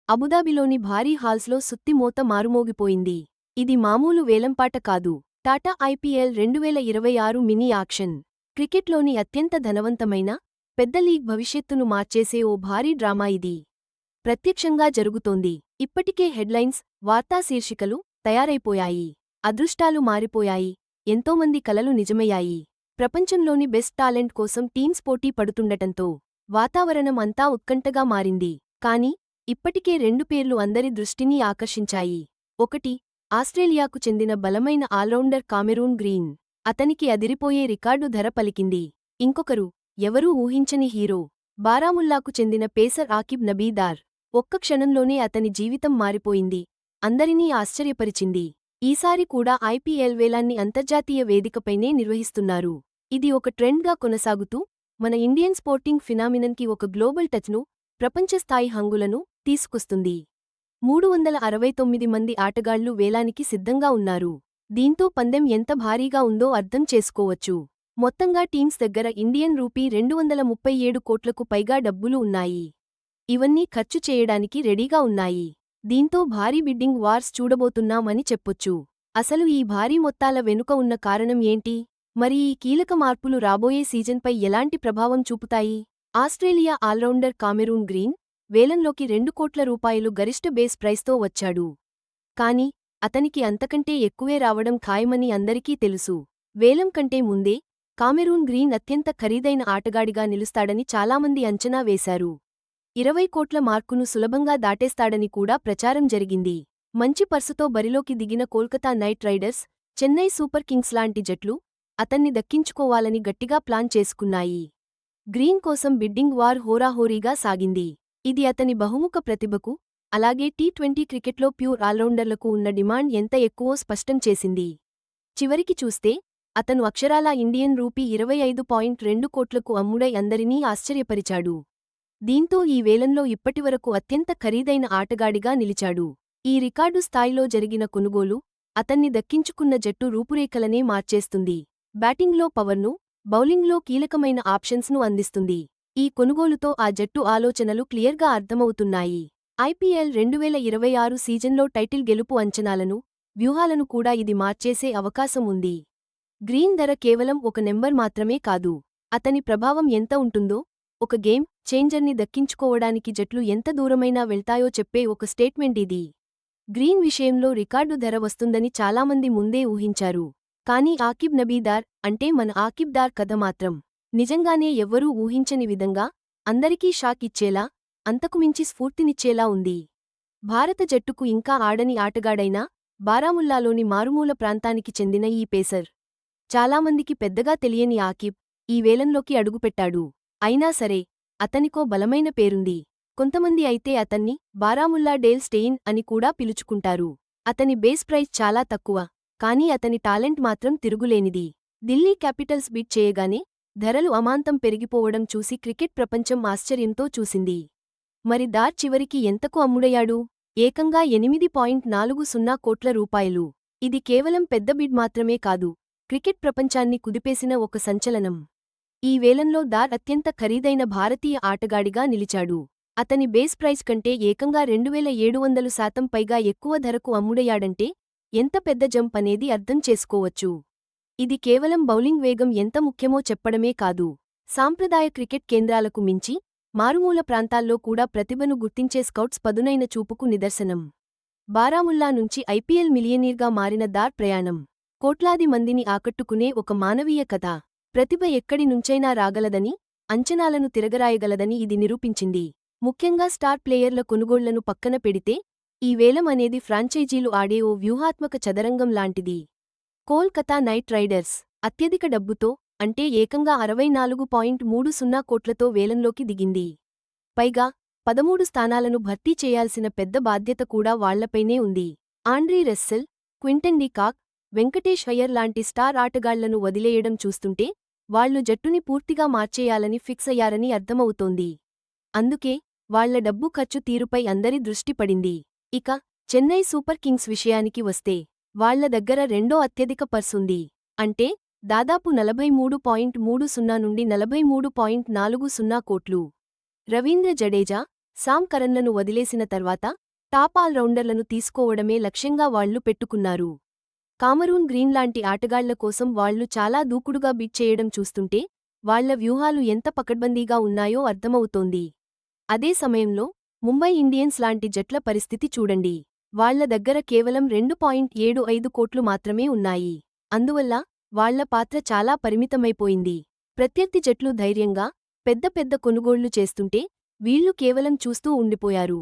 అబుదాబిలోని భారీ హాల్స్లో సుత్తిమోత మారుమోగిపోయింది. ఇది మామూలు వేలంపాట కాదు. Tata IPL 2026 mini auction. క్రికెట్లోని అత్యంత ధనవంతమైన, పెద్ద లీగ్ భవిష్యత్తును మార్చేసే ఓ భారీ డ్రామా ఇది. ప్రత్యక్షంగా జరుగుతోంది. ఇప్పటికే హెడ్లైన్స్, వార్తా శీర్షికలు తయారైపోయాయి. అదృష్టాలు మారిపోయాయి. ఎంతోమంది కలలు నిజమయ్యాయి. ప్రపంచంలోని బెస్ట్ టాలెంట్ కోసం టీమ్స్ పోటీ పడుతుండటంతో వాతావరణం అంతా ఉత్కంఠగా మారింది. కానీ ఇప్పటికే రెండు పేర్లు అందరి దృష్టిని ఆకర్షించాయి. ఒకటి, ఆస్ట్రేలియాకు చెందిన బలమైన ఆల్రౌండర్ కామెరూన్ గ్రీన్. అతనికి అదిరిపోయే రికార్డు ధర పలికింది. ఇంకొకరు, ఎవరూ ఊహించని హీరో, బారాముల్లాకు చెందిన పేసర్ ఆకిబ్ నబీదార్. ఒక్క క్షణంలోనే అతని జీవితం మారిపోయింది. అందరినీ ఆశ్చర్యపరిచింది. ఈసారి కూడా ఐపీఎల్ వేలాన్ని అంతర్జాతీయ వేదికపైనే నిర్వహిస్తున్నారు. ఇది ఒక ట్రెండ్గా కొనసాగుతూ మన ఇండియన్ స్పోర్టింగ్ ఫినామినన్కి ఒక గ్లోబల్ టచ్ను, ప్రపంచస్థాయి హంగులను తీసుకొస్తుంది. 369 మంది ఆటగాళ్లు వేలానికి సిద్ధంగా ఉన్నారు. దీంతో పందెం ఎంత భారీగా ఉందో అర్థం చేసుకోవచ్చు. మొత్తంగా టీమ్స్ దగ్గర ఇండియన్ రూపీ 237 కోట్లకు పైగా డబ్బులు ఉన్నాయి. ఇవన్నీ ఖర్చు చేయడానికి రెడీగా ఉన్నాయి. దీంతో భారీ బిడ్డింగ్ వార్స్ చూడబోతున్నామని చెప్పొచ్చు. అసలు ఈ భారీ మొత్తాల వెనుక ఉన్న కారణం ఏంటి? మరి ఈ కీలక మార్పులు రాబోయే సీజన్పై ఎలాంటి ప్రభావం చూపుతాయి? ఆస్ట్రేలియా ఆల్రౌండర్ కామెరూన్ గ్రీన్ వేలంలోకి 2 కోట్ల రూపాయలు గరిష్ట బేస్ ప్రైస్తో వచ్చాడు. కాని అతనికి అంతకంటే ఎక్కువే రావడం ఖాయమని అందరికీ తెలుసు. వేలం కంటే ముందే కామెరూన్ గ్రీన్ అత్యంత ఖరీదైన ఆటగాడిగా నిలుస్తాడని చాలామంది అంచనా వేశారు. 20 కోట్ల మార్కును సులభంగా దాటేస్తాడని కూడా ప్రచారం జరిగింది. మంచి పర్సుతో బరిలోకి దిగిన Kolkata night riders, Chennai super Kings లాంటి జట్లు అతన్ని దక్కించుకోవాలని గట్టిగా ప్లాన్ చేసుకున్నాయి. గ్రీన్ కోసం బిడ్డింగ్ వార్ హోరాహోరీగా సాగింది. ఇది అతని బహుముఖ ప్రతిభకు, అలాగే టీ20 క్రికెట్లో ప్యూర్ ఆల్రౌండర్లకు ఉన్న డిమాండ్ ఎంత ఎక్కువో స్పష్టం చేసింది. చివరికి చూస్తే అతను అక్షరాలా ఇండియన్ రూపీ 25.2 కోట్లకు అమ్ముడై అందరినీ ఆశ్చర్యపరిచాడు. దీంతో ఈ వేలంలో ఇప్పటివరకు అత్యంత ఖరీదైన ఆటగాడిగా నిలిచాడు. ఈ రికార్డు స్థాయిలో జరిగిన కొనుగోలు అతన్ని దక్కించుకున్న జట్టు రూపురేఖలనే మార్చేస్తుంది. బ్యాటింగ్లో పవర్ను, బౌలింగ్లో కీలకమైన ఆప్షన్స్ను అందిస్తుంది. ఈ కొనుగోలుతో ఆ జట్టు ఆలోచనలు క్లియర్గా అర్థమవుతున్నాయి. ఐపీఎల్ 2026 సీజన్లో టైటిల్ గెలుపు అంచనాలను, వ్యూహాలను కూడా ఇది మార్చేసే అవకాశం ఉంది. గ్రీన్ ధర కేవలం ఒక నెంబర్ మాత్రమే కాదు. అతని ప్రభావం ఎంత ఉంటుందో, ఒక గేమ్ చేంజర్ని దక్కించుకోవడానికి జట్లు ఎంత దూరమైనా వెళ్తాయో చెప్పే ఒక స్టేట్మెంట్ ఇది. గ్రీన్ విషయంలో రికార్డు ధర వస్తుందని చాలామంది ముందే ఊహించారు. కానీ ఆకిబ్ నబీదార్ అంటే మన ఆకిబ్ దార్ కథ మాత్రం నిజంగానే ఎవ్వరూ ఊహించని విధంగా అందరికీ షాక్ ఇచ్చేలా, అంతకుమించి స్ఫూర్తినిచ్చేలా ఉంది. భారత జట్టుకు ఇంకా ఆడని ఆటగాడైనా బారాముల్లాలోని మారుమూల ప్రాంతానికి చెందిన ఈ పేసర్, చాలామందికి పెద్దగా తెలియని ఆకిబ్ ఈ వేలంలోకి అడుగుపెట్టాడు. అయినా సరే అతనికో బలమైన పేరుంది. కొంతమంది అయితే అతన్ని బారాముల్లా డేల్ స్టెయిన్ అని కూడా పిలుచుకుంటారు. అతని బేస్ ప్రైస్ చాలా తక్కువ, కానీ అతని టాలెంట్ మాత్రం తిరుగులేనిది. ఢిల్లీ క్యాపిటల్స్ బీట్ చేయగానే ధరలు అమాంతం పెరిగిపోవడం చూసి క్రికెట్ ప్రపంచం ఆశ్చర్యంతో చూసింది. మరి దార్ చివరికి ఎంతకు అమ్ముడయ్యాడు? ఏకంగా 8.40 కోట్ల రూపాయలు. ఇది కేవలం పెద్ద బిడ్ మాత్రమే కాదు, క్రికెట్ ప్రపంచాన్ని కుదిపేసిన ఒక సంచలనం. ఈ వేలంలో దార్ అత్యంత ఖరీదైన భారతీయ ఆటగాడిగా నిలిచాడు. అతని బేస్ ప్రైస్ కంటే ఏకంగా 2700% పైగా ఎక్కువ ధరకు అమ్ముడయ్యాడంటే ఎంత పెద్ద జంప్ అనేది అర్థం చేసుకోవచ్చు. ఇది కేవలం బౌలింగ్ వేగం ఎంత ముఖ్యమో చెప్పడమే కాదు, సాంప్రదాయ క్రికెట్ కేంద్రాలకు మించి మారుమూల ప్రాంతాల్లో కూడా ప్రతిభను గుర్తించే స్కౌట్స్ పదునైన చూపుకు నిదర్శనం. బారాముల్లా నుంచి ఐపీఎల్ మిలియనీర్గా మారిన దార్ ప్రయాణం కోట్లాది మందిని ఆకట్టుకునే ఒక మానవీయ కథ. ప్రతిభ ఎక్కడి నుంచైనా రాగలదని, అంచనాలను తిరగరాయగలదని ఇది నిరూపించింది. ముఖ్యంగా స్టార్ ప్లేయర్ల కొనుగోళ్లను పక్కన పెడితే ఈ వేలం అనేది ఫ్రాంచైజీలు ఆడే ఓ వ్యూహాత్మక చదరంగం లాంటిది. కోల్కతా నైట్ రైడర్స్ అత్యధిక డబ్బుతో, అంటే ఏకంగా 64.30 కోట్లతో వేలంలోకి దిగింది. పైగా 13 స్థానాలను భర్తీ చేయాల్సిన పెద్ద బాధ్యత కూడా వాళ్లపైనే ఉంది. ఆండ్రీ రస్సెల్, క్వింటన్ డి కాక్, వెంకటేష్ అయ్యర్ లాంటి స్టార్ ఆటగాళ్లను వదిలేయడం చూస్తుంటే వాళ్లు జట్టుని పూర్తిగా మార్చేయాలని ఫిక్స్ అయ్యారని అర్థమవుతోంది. అందుకే వాళ్ల డబ్బు ఖర్చు తీరుపై అందరి దృష్టి పడింది. ఇక చెన్నై సూపర్ కింగ్స్ విషయానికి వస్తే వాళ్ల దగ్గర రెండో అత్యధిక పర్సుంది. అంటే దాదాపు 43.30 నుండి 43.40 కోట్లు. రవీంద్ర జడేజా, సామ్ కరన్లను వదిలేసిన తర్వాత టాప్ ఆల్రౌండర్లను తీసుకోవడమే లక్ష్యంగా వాళ్లు పెట్టుకున్నారు. కామరూన్ గ్రీన్ లాంటి ఆటగాళ్ల కోసం వాళ్లు చాలా దూకుడుగా బిడ్ చేయడం చూస్తుంటే వాళ్ల వ్యూహాలు ఎంత పకడ్బందీగా ఉన్నాయో అర్థమవుతోంది. అదే సమయంలో ముంబై ఇండియన్స్ లాంటి జట్ల పరిస్థితి చూడండి. వాళ్ల దగ్గర కేవలం 2.75 కోట్లు మాత్రమే ఉన్నాయి. అందువల్ల వాళ్ల పాత్ర చాలా పరిమితమైపోయింది. ప్రత్యర్థి జట్లు ధైర్యంగా పెద్ద పెద్ద కొనుగోళ్లు చేస్తుంటే వీళ్లు కేవలం చూస్తూ ఉండిపోయారు.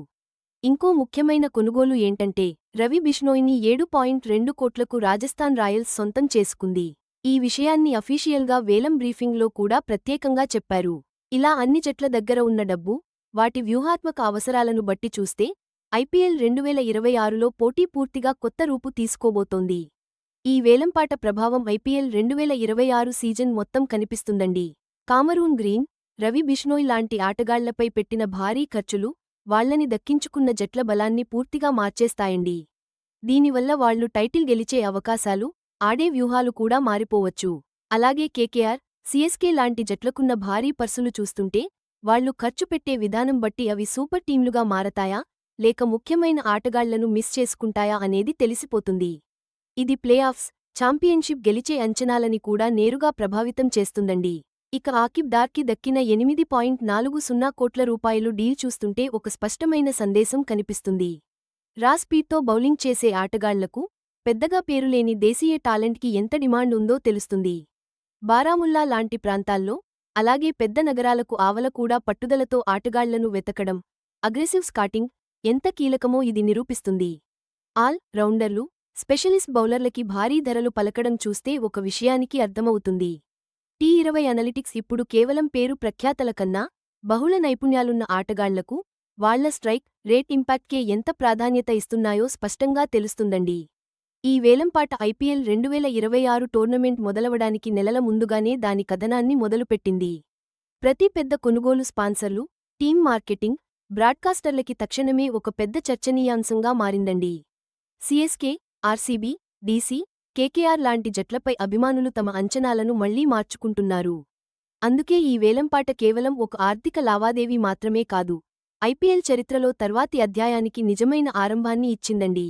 ఇంకో ముఖ్యమైన కొనుగోలు ఏంటంటే రవి బిష్నోయిని 7.2 కోట్లకు రాజస్థాన్ రాయల్స్ సొంతం చేసుకుంది. ఈ విషయాన్ని అఫీషియల్గా వేలం బ్రీఫింగ్లో కూడా ప్రత్యేకంగా చెప్పారు. ఇలా అన్ని జట్ల దగ్గర ఉన్న డబ్బు, వాటి వ్యూహాత్మక అవసరాలను బట్టి చూస్తే ఐపీఎల్ 2026లో పోటీ పూర్తిగా కొత్త రూపు తీసుకోబోతోంది. ఈ వేలంపాట ప్రభావం ఐపీఎల్ 2026 సీజన్ మొత్తం కనిపిస్తుందండి. కామరూన్ గ్రీన్, రవి బిష్నోయ్ లాంటి ఆటగాళ్లపై పెట్టిన భారీ ఖర్చులు వాళ్లని దక్కించుకున్న జట్ల బలాన్ని పూర్తిగా మార్చేస్తాయండి. దీనివల్ల వాళ్లు టైటిల్ గెలిచే అవకాశాలు, ఆడే వ్యూహాలు కూడా మారిపోవచ్చు. అలాగే కేకేఆర్, సీఎస్కే లాంటి జట్లకున్న భారీ పర్సులు చూస్తుంటే వాళ్లు ఖర్చు పెట్టే విధానం బట్టి అవి సూపర్ టీంలుగా మారతాయా లేక ముఖ్యమైన ఆటగాళ్లను మిస్ చేసుకుంటాయా అనేది తెలిసిపోతుంది. ఇది ప్లే ఆఫ్స్, ఛాంపియన్షిప్ గెలిచే అంచనాలని కూడా నేరుగా ప్రభావితం చేస్తుందండి. ఇక ఆకిబ్ డార్కి దక్కిన 8.40 కోట్ల రూపాయలు డీల్ చూస్తుంటే ఒక స్పష్టమైన సందేశం కనిపిస్తుంది. రా స్పీడ్తో బౌలింగ్ చేసే ఆటగాళ్లకు, పెద్దగా పేరులేని దేశీయ టాలెంట్కి ఎంత డిమాండ్ ఉందో తెలుస్తుంది. బారాముల్లా లాంటి ప్రాంతాల్లో, అలాగే పెద్ద నగరాలకు ఆవల కూడా పట్టుదలతో ఆటగాళ్లను వెతకడం, అగ్రెసివ్ స్కాటింగ్ ఎంత కీలకమో ఇది నిరూపిస్తుంది. ఆల్ రౌండర్లు, స్పెషలిస్ట్ బౌలర్లకి భారీ ధరలు పలకడం చూస్తే ఒక విషయానికి అర్థమవుతుంది. T20 అనలిటిక్స్ ఇప్పుడు కేవలం పేరు ప్రఖ్యాతల కన్నా బహుళ నైపుణ్యాలున్న ఆటగాళ్లకు, వాళ్ల స్ట్రైక్ రేట్ ఇంపాక్ట్కే ఎంత ప్రాధాన్యత ఇస్తున్నాయో స్పష్టంగా తెలుస్తుందండి. ఈ వేలంపాట ఐపీఎల్ 2026 టోర్నమెంట్ మొదలవడానికి నెలల ముందుగానే దాని కథనాన్ని మొదలుపెట్టింది. ప్రతి పెద్ద కొనుగోలు స్పాన్సర్లు, టీమ్ మార్కెటింగ్, బ్రాడ్కాస్టర్లకి తక్షణమే ఒక పెద్ద చర్చనీయాంశంగా మారిందండి. సీఎస్కే, ఆర్సీబీ, డీసీ, కేకేఆర్ లాంటి జట్లపై అభిమానులు తమ అంచనాలను మళ్లీ మార్చుకుంటున్నారు. అందుకే ఈ వేలంపాట కేవలం ఒక ఆర్థిక లావాదేవీ మాత్రమే కాదు, ఐపీఎల్ చరిత్రలో తర్వాతి అధ్యాయానికి నిజమైన ఆరంభాన్ని ఇచ్చిందండి.